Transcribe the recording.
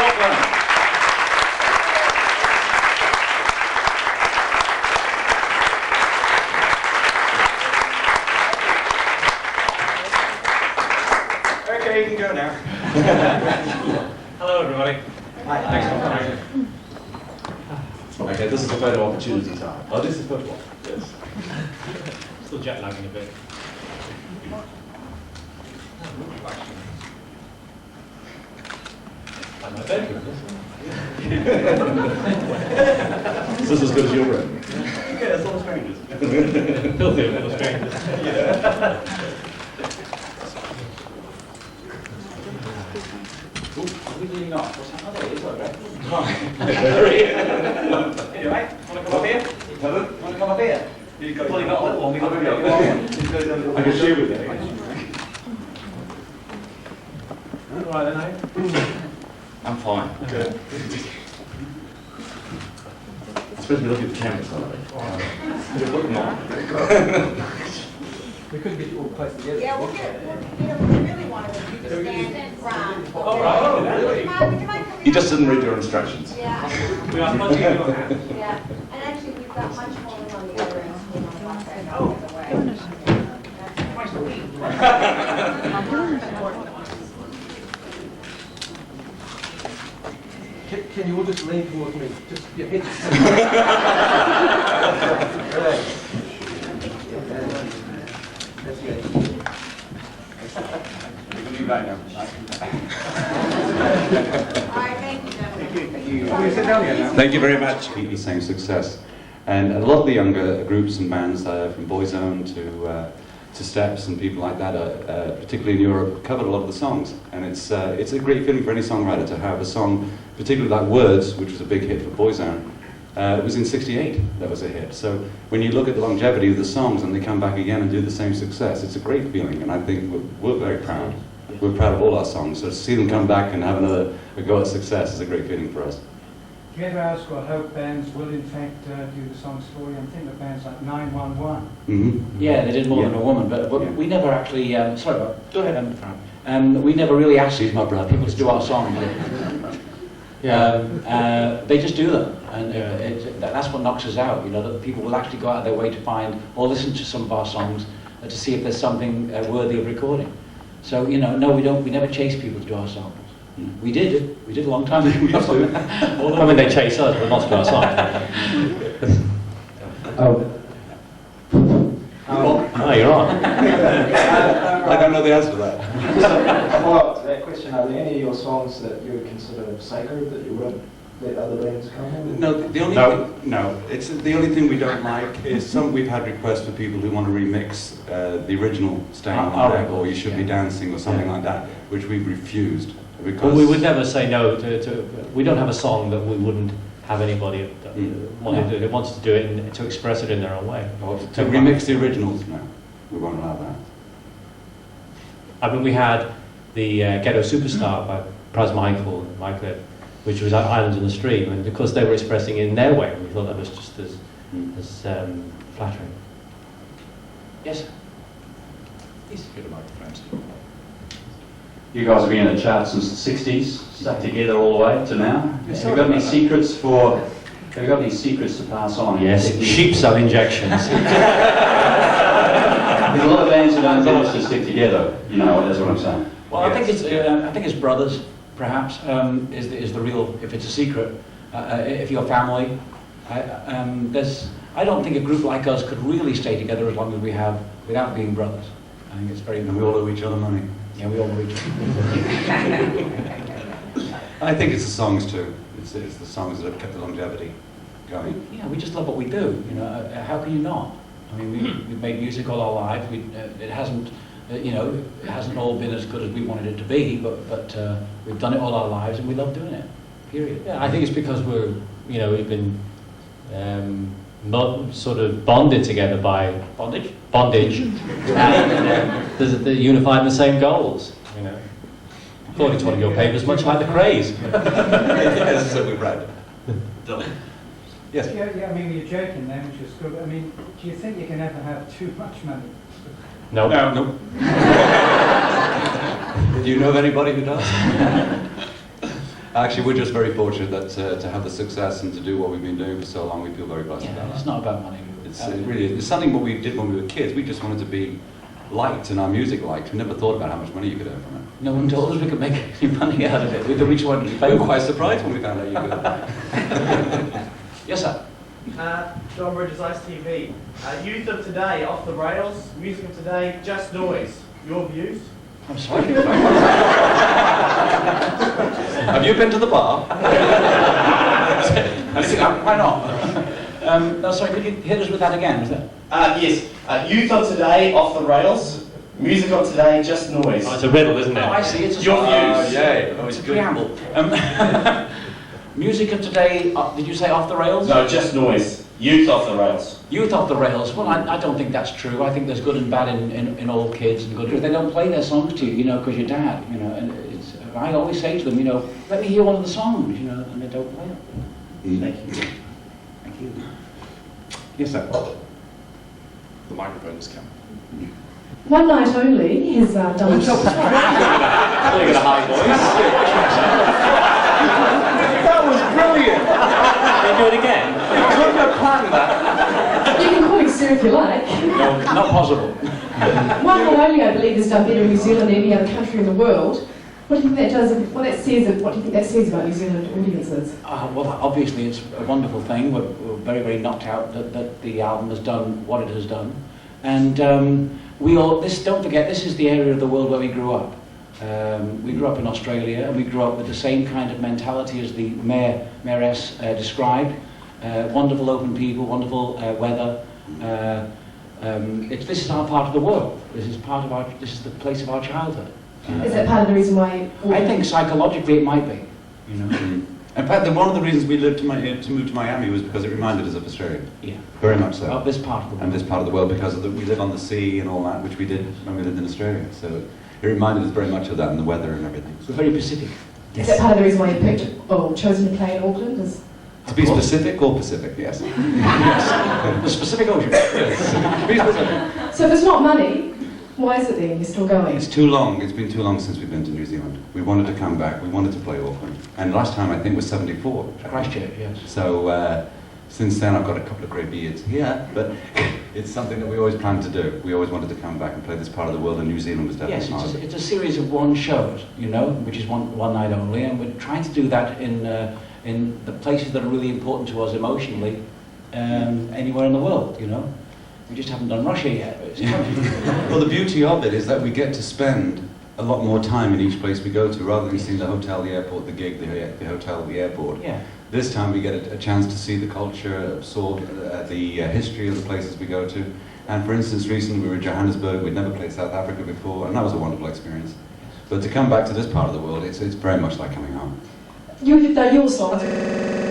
Scotland. Okay, you can go now. Hello, everybody. Hi. Thanks for coming. Okay, this is a photo opportunity time. Oh, this is photo op. Yes. Still jet lagging a bit. Like my bedroom, Is this as good as your room? Okay, that's all strangers. filthy little strangers. Are we leaning off? What's happening? Oh, there it is, okay. Anyway, want to come up here? Pardon? Want to come up here? Well, you got a little one, we got a big one. I can share with you. All right, then, I'm fine. Okay. Supposed to be looking at the camera, sorry. You're looking on. We couldn't get you all close together. Yeah, we'll get, we really wanted to stand in front. All right. Oh, Would you mind coming You just didn't read your instructions. Yeah, We are punching in your hand. yeah. And actually, we've got much more room on the other end, so we don't want that out of the way. Can you all just lean towards me? Just your head. Relax. That's good. You can leave that now. All right, thank you, gentlemen. Thank you. Oh, you sit down here now. Thank you very much. Keep the same success. And a lot of the younger groups and bands, from Boyzone to Steps and people like that, particularly in Europe, covered a lot of the songs. And it's a great feeling for any songwriter to have a song, particularly like Words, which was a big hit for Boyzone. It was in '68 that was a hit. So when you look at the longevity of the songs and they come back again and do the same success, it's a great feeling. And I think we're very proud. We're proud of all our songs. So to see them come back and have another go at success is a great feeling for us. Do you ever ask or hope bands will in fact do the song Story? I'm thinking of bands like 911. Mm-hmm. Yeah, they did More Than a Woman, but Yeah. we never actually, sorry, Bob. Go ahead. We never really asked these people to do our songs. They just do them, and that's what knocks us out, you know, that people will actually go out of their way to find or listen to some of our songs to see if there's something worthy of recording. So, you know, no, we never chase people to do our songs. We did a long time ago. I mean, they chase us, but not to our song. Oh. Oh, you're on. I don't know the answer to that. Just a follow-up to that question, are there any of your songs that you would consider sacred that you wouldn't let other bands come in? No, the only No. thing, no, it's the only thing we don't like is we've had requests for people who want to remix the original Staying on Deck or You Should Be Dancing or something like that, which we've refused because Well, we would never say no to. We don't have a song that we wouldn't have anybody that wants to do it and to express it in their own way. or to remix the originals. No, we won't allow that. I mean, we had the Ghetto Superstar by Pras Michael, which was Islands in the Stream, and because they were expressing it in their way, we thought that was just as flattering. Yes. Please. Get a microphone. You guys have been in the charts since the '60s, stuck together all the way to now. Have you got any secrets to pass on? Yes, sheep cell injections. There's a lot of bands who don't manage to stick together. You know, that's what I'm saying. Well, I think it's brothers, perhaps, is the real. If it's a secret, if you're family, I don't think a group like us could really stay together as long as we have without being brothers. I think it's very. And we all owe each other money. Yeah, we all know each other. I think it's the songs too. It's the songs that have kept the longevity going. Yeah, we just love what we do. You know, how can you not? I mean, we've made music all our lives. It hasn't, it hasn't all been as good as we wanted it to be, but we've done it all our lives, and we love doing it. Period. Yeah, I think it's because we've been sort of bonded together by Bondage. and they're unified in the same goals. You know, according to one of your papers, much like the craze. Yes, so we've read. Dylan. Yes. Yeah, I mean, you're joking then, which is good. I mean, do you think you can ever have too much money? No. No. Do you know of anybody who does? Actually, we're just very fortunate that to have the success and to do what we've been doing for so long. We feel very blessed Yeah, about it's that. not about money. It's something what we did when we were kids. We just wanted to be liked and our music liked. We never thought about how much money you could earn from it. No one told us we could make any money out of it. We just wanted to We play. were quite surprised when we found out you could. Yes, sir. John Bridges, Ice TV. Youth of today, off the rails. Music of today, just noise. Your views? I'm sorry. Have you been to the bar? Why not? No, sorry, could you hit us with that again? Was that? Yes. Youth of today, off the rails. Music of today, just noise. Oh, it's a riddle, isn't it? Oh, I see. It's a Your song. views. Yay. It's a preamble. Music of today, did you say off the rails? No, just noise. Youth off the rails. Youth off the rails. Well, I don't think that's true. I think there's good and bad in all kids and good. They don't play their songs to you, you know, because you're dad, you know. And I always say to them, you know, let me hear one of the songs, you know, and they don't play it. Thank you. Thank you. Yes, sir. The microphone's coming. One Night Only has done You're going to high voice. That was brilliant! Can you do it again? Couldn't have planned that. You can call me Sue if you like. No, not possible. One Night Only, I believe, has done better in New Zealand than any other country in the world. What do you think that does? What do you think that says about New Zealand audiences? Well, obviously it's a wonderful thing. We're very, very knocked out that the album has done what it has done. And don't forget, this is the area of the world where we grew up. We grew up in Australia, and we grew up with the same kind of mentality as the mayoress described. Wonderful open people, wonderful weather. This is our part of the world. This is the place of our childhood. Is that part of the reason why? I think psychologically it might be. You know. In fact, one of the reasons we lived to move to Miami was because it reminded us of Australia. Yeah. Very much so. Of this part of the world. And this part of the world, because we live on the sea and all that, which we did when we lived in Australia. So it reminded us very much of that and the weather and everything. We're very Pacific. Is that part of the reason why you picked or chosen to play in Auckland? To be specific or Pacific, yes. The Pacific Ocean. Yes. To be specific. So if it's not money, why is it then? You're still going? It's too long. It's been too long since we've been to New Zealand. We wanted to come back. We wanted to play Auckland. And last time I think was 74. Christchurch, yes. So since then I've got a couple of grey beards here, but it's something that we always planned to do. We always wanted to come back and play this part of the world, and New Zealand was definitely Yes, part of it. it's a series of one shows, you know, which is one night only, and we're trying to do that in the places that are really important to us emotionally, anywhere in the world, you know. We just haven't done Russia yet, but it's coming. Well, the beauty of it is that we get to spend a lot more time in each place we go to, rather than seeing the hotel, the airport, the gig, the hotel, the airport. Yeah. This time we get a chance to see the culture, absorb the history of the places we go to. And for instance, recently we were in Johannesburg. We'd never played South Africa before, and that was a wonderful experience. But to come back to this part of the world, it's very much like coming home. You've done your songs.